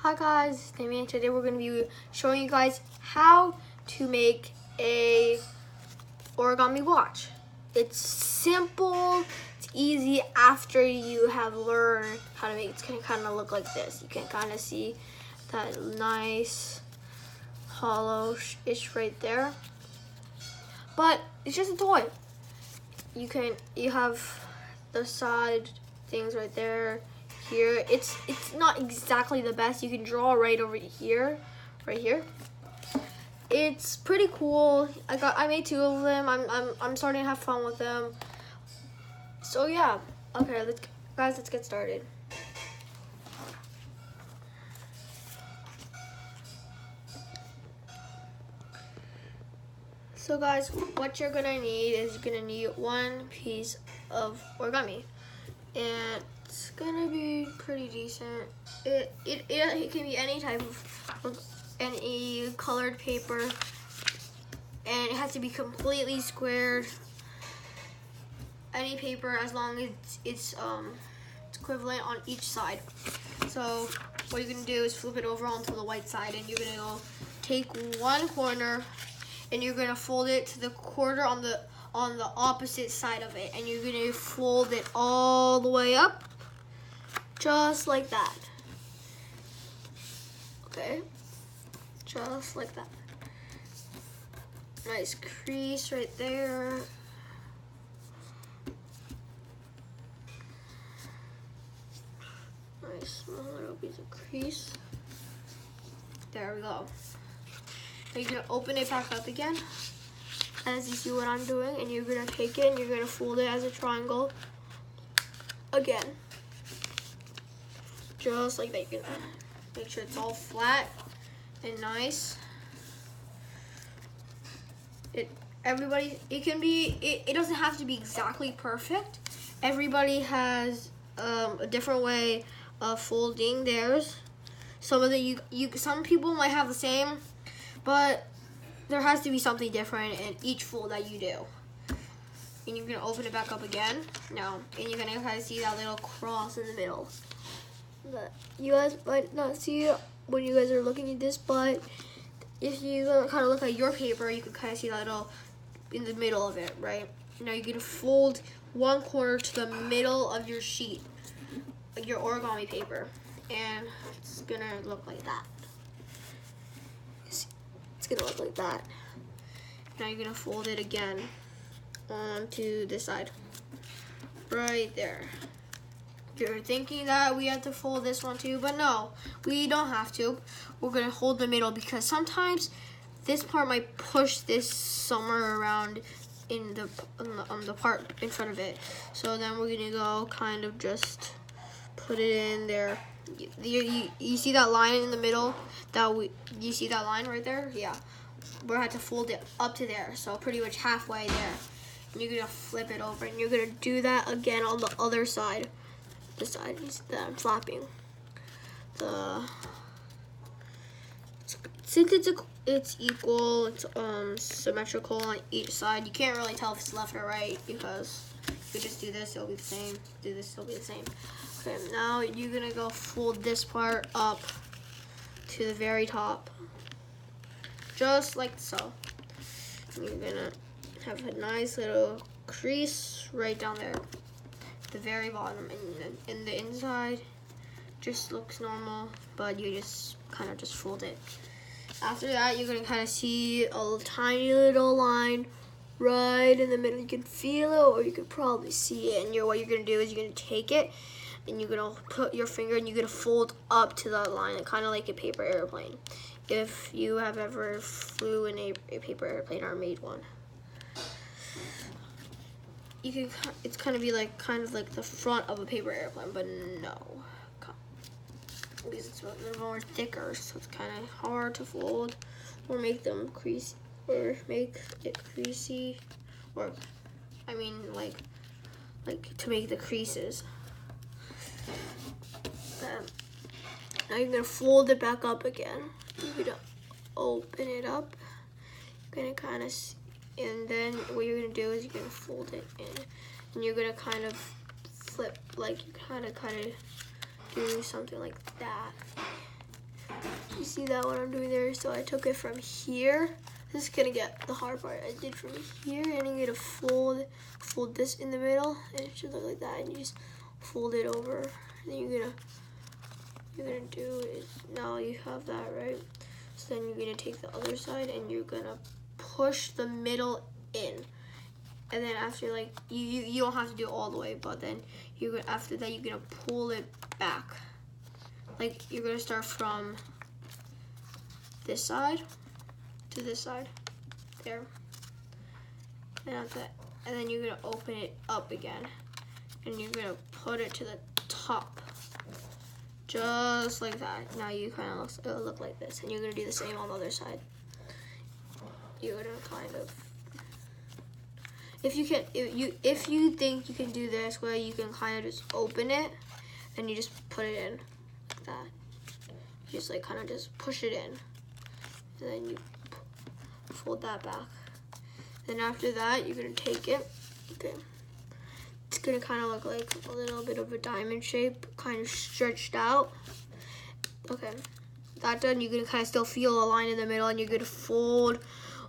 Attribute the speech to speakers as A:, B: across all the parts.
A: Hi guys, it's Timmy, and today we're going to be showing you guys how to make a origami watch. It's simple, it's easy after you have learned how to make it. It's going to kind of look like this. You can kind of see that nice hollow-ish right there. But it's just a toy. You have the side things right there. Here, it's not exactly the best. You can draw right over here, right here. It's pretty cool. I made 2 of them. I'm starting to have fun with them. So yeah, okay, let's get started. So guys, what you're gonna need is you're gonna need 1 piece of origami, and it's gonna be pretty decent. It can be any type of any colored paper, and it has to be completely squared. Any paper, as long as it's equivalent on each side. So what you're gonna do is flip it over onto the white side, and you're gonna go take 1 corner, and you're gonna fold it to the quarter on the opposite side of it, and you're gonna fold it all the way up, just like that. Okay, just like that. Nice crease right there. Nice small little piece of crease. There we go. Now you're gonna open it back up again, as you see what I'm doing, and you're gonna take it and you're gonna fold it as a triangle again, just like that. You're gonna make sure it's all flat and nice. It doesn't have to be exactly perfect. Everybody has a different way of folding theirs. Some people might have the same, but there has to be something different in each fold that you do. And you're gonna open it back up again now, and you're gonna kind of see that little cross in the middle. That you guys might not see it when you guys are looking at this, but if you kind of look at your paper, you can kind of see that little in the middle of it, right? Now you're gonna fold 1 corner to the middle of your sheet, like your origami paper, and it's gonna look like that. It's gonna look like that. Now you're gonna fold it again onto this side, right there. You're thinking that we have to fold this one too, but no, we don't have to. We're gonna hold the middle because sometimes this part might push this somewhere around in the part in front of it. So then we're gonna go kind of just put it in there. You see that line in the middle? You see that line right there? Yeah. We're gonna have to fold it up to there, so pretty much halfway there. And you're gonna flip it over, and you're gonna do that again on the other side. The side that I'm flapping. Since it's equal, it's symmetrical on each side. You can't really tell if it's left or right because if you just do this, it'll be the same. Do this, it'll be the same. Okay, now you're gonna go fold this part up to the very top, just like so. And you're gonna have a nice little crease right down there, the very bottom, and in the inside just looks normal, but you just kind of just fold it. After that, you're gonna kind of see a tiny little line right in the middle. You can feel it, or you can probably see it. And what you're gonna do is you're gonna take it, and you're gonna put your finger, and you're gonna fold up to that line, kind of like a paper airplane. If you have ever flew in a paper airplane or made one, it's kind of like the front of a paper airplane, but no, because it's a little more thicker, so it's kind of hard to fold or make them crease or make it creasy, or I mean like to make the creases. Now you're gonna fold it back up again. You're gonna open it up. You're gonna kind of, and then what you're gonna do is you're gonna fold it in, and you're gonna kind of flip, like you kind of do something like that. You see that what I'm doing there? So I took it from here. This is gonna get the hard part. I did from here, and you're gonna fold this in the middle, and it should look like that. And you just fold it over. And then you're gonna do is now you have that, right? So then you're gonna take the other side and you're gonna push the middle in. And then after, like, you don't have to do it all the way, but then after that you're gonna pull it back. Like, you're gonna start from this side to this side, there. And after that, and then you're gonna open it up again, and you're gonna put it to the top, just like that. Now you kind of it'll look like this, and you're gonna do the same on the other side. You're gonna kind of, if you think you can do this way, you can kind of just open it, and you just put it in like that. You just like kind of just push it in, and then you fold that back. Then after that, you're gonna take it. Okay, it's gonna kind of look like a little bit of a diamond shape, kind of stretched out. Okay, that done, you're gonna kind of still feel a line in the middle, and you're gonna fold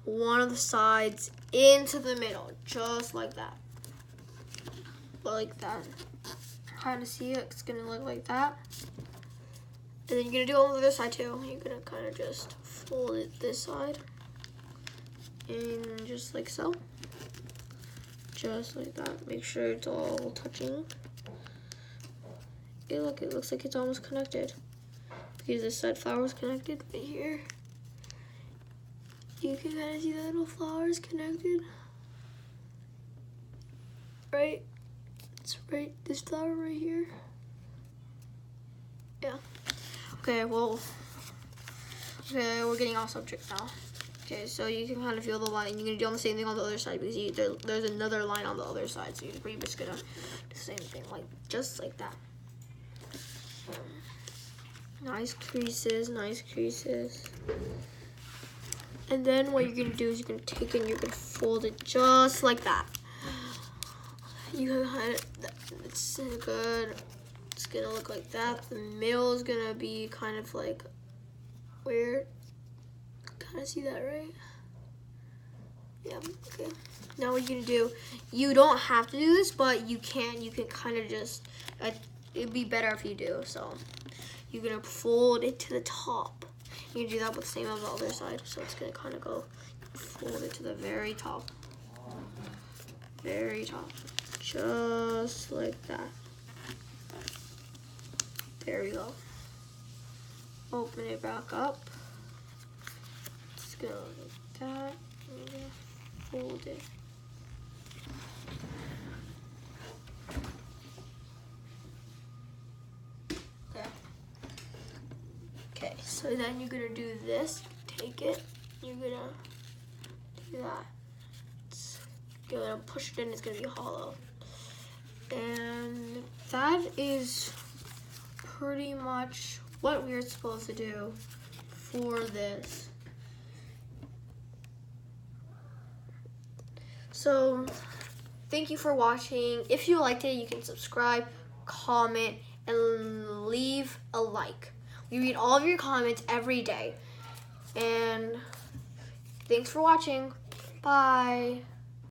A: one of the sides into the middle, just like that. Like that. Kind of see it. It's gonna look like that. And then you're gonna do it on the other side too. You're gonna kind of just fold it this side, and just like so. Just like that. Make sure it's all touching. Hey, look, it looks like it's almost connected. Because this side flower is connected right here. You can kind of see the little flowers connected. Right? It's right, this flower right here. Yeah. Okay, well, okay, we're getting off subject now. Okay, so you can kind of feel the line. You're gonna do the same thing on the other side because there's another line on the other side. So you're pretty much gonna do the same thing, like just like that. Nice creases, nice creases. And then what you're gonna do is you're gonna take it and you're gonna fold it just like that. You have had it. It's good. It's gonna look like that. The middle is gonna be kind of like weird. Kind of see that, right? Yeah. Okay. Now what you're gonna do? You don't have to do this, but you can. You can kind of just. It'd be better if you do. So you're gonna fold it to the top. You can do that with the same on the other side. So it's gonna kind of go fold it to the very top. Very top. Just like that. There we go. Open it back up. It's gonna look like that. I'm gonna fold it. Okay, so then you're gonna do this, take it, you're gonna do that. You're gonna push it in, it's gonna be hollow. And that is pretty much what we're supposed to do for this. So, thank you for watching. If you liked it, you can subscribe, comment, and leave a like. We read all of your comments every day. And thanks for watching. Bye.